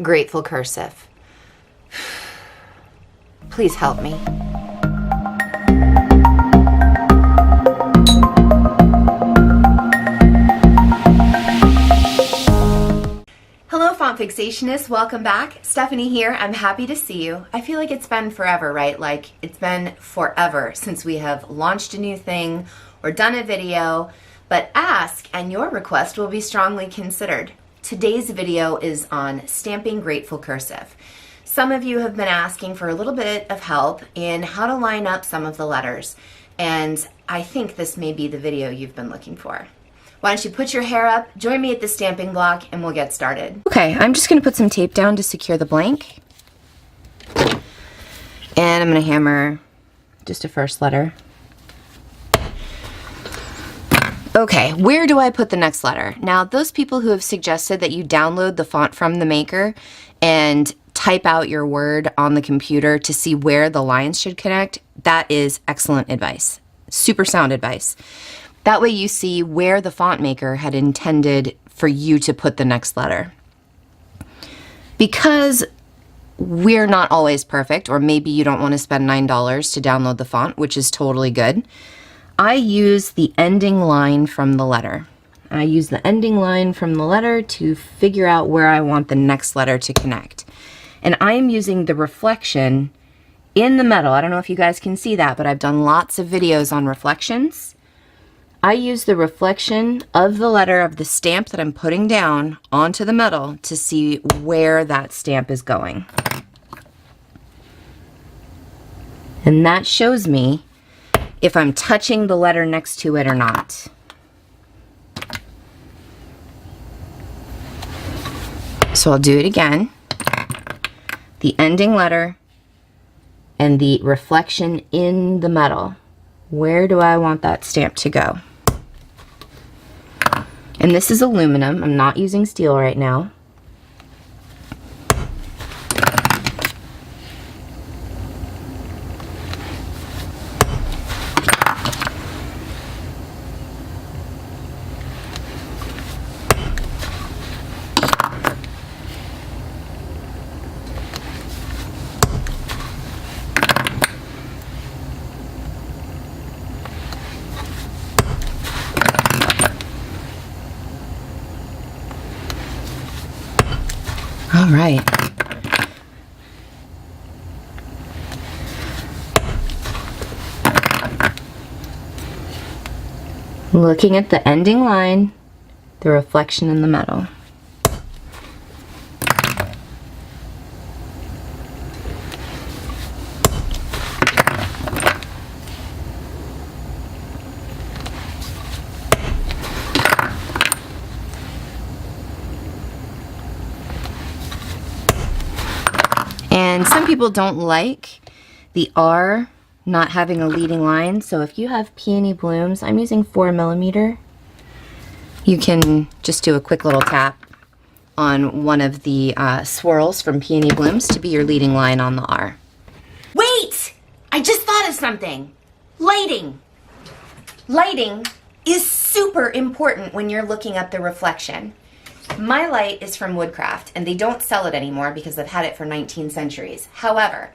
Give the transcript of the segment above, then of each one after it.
Grateful Cursive. Please help me. Hello, font fixationists. Welcome back. Stephanie here. I'm happy to see you. I feel like it's been forever, right? Like it's been forever since we have launched a new thing or done a video, but ask and your request will be strongly considered. Today's video is on stamping Grateful Cursive. Some of you have been asking for a little bit of help in how to line up some of the letters, and I think this may be the video you've been looking for. Why don't you put your hair up, join me at the stamping block, and we'll get started. Okay, I'm just going to put some tape down to secure the blank. And I'm going to hammer just a first letter. Okay, where do I put the next letter? Now, those people who have suggested that you download the font from the maker and type out your word on the computer to see where the lines should connect, that is excellent advice. Super sound advice. That way you see where the font maker had intended for you to put the next letter. Because we're not always perfect, or maybe you don't want to spend $9 to download the font, which is totally good, I use the ending line from the letter. I use the ending line from the letter to figure out where I want the next letter to connect. And I'm using the reflection in the metal. I don't know if you guys can see that, but I've done lots of videos on reflections. I use the reflection of the letter of the stamp that I'm putting down onto the metal to see where that stamp is going. And that shows me if I'm touching the letter next to it or not. So I'll do it again. The ending letter and the reflection in the metal. Where do I want that stamp to go? And this is aluminum. I'm not using steel right now. All right. Looking at the ending line, the reflection in the metal. And some people don't like the R not having a leading line, so if you have peony blooms, I'm using 4mm. You can just do a quick little tap on one of the swirls from peony blooms to be your leading line on the R. Wait! I just thought of something. Lighting. Lighting is super important when you're looking at the reflection. My light is from Woodcraft, and they don't sell it anymore because they've had it for 19 centuries. However,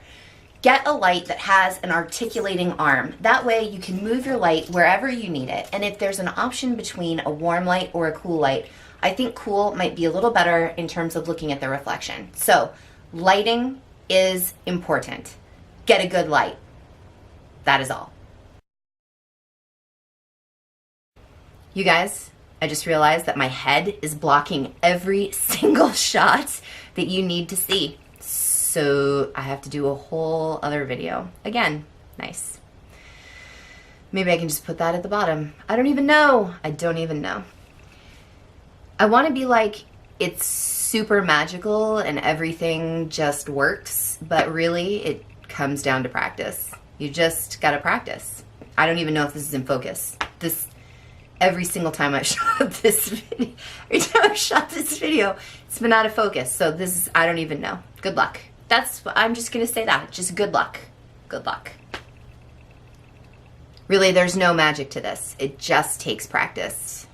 get a light that has an articulating arm. That way you can move your light wherever you need it. And if there's an option between a warm light or a cool light, I think cool might be a little better in terms of looking at the reflection. So lighting is important. Get a good light. That is all. You guys, I just realized that my head is blocking every single shot that you need to see. So I have to do a whole other video. Again, nice. Maybe I can just put that at the bottom. I don't even know. I don't even know. I want to be like, it's super magical and everything just works, but really it comes down to practice. You just gotta practice. I don't even know if this is in focus. Every single time I've shot this video, it's been out of focus. So this is, I don't even know. Good luck. I'm just gonna say that. Just good luck. Good luck. Really, there's no magic to this. It just takes practice.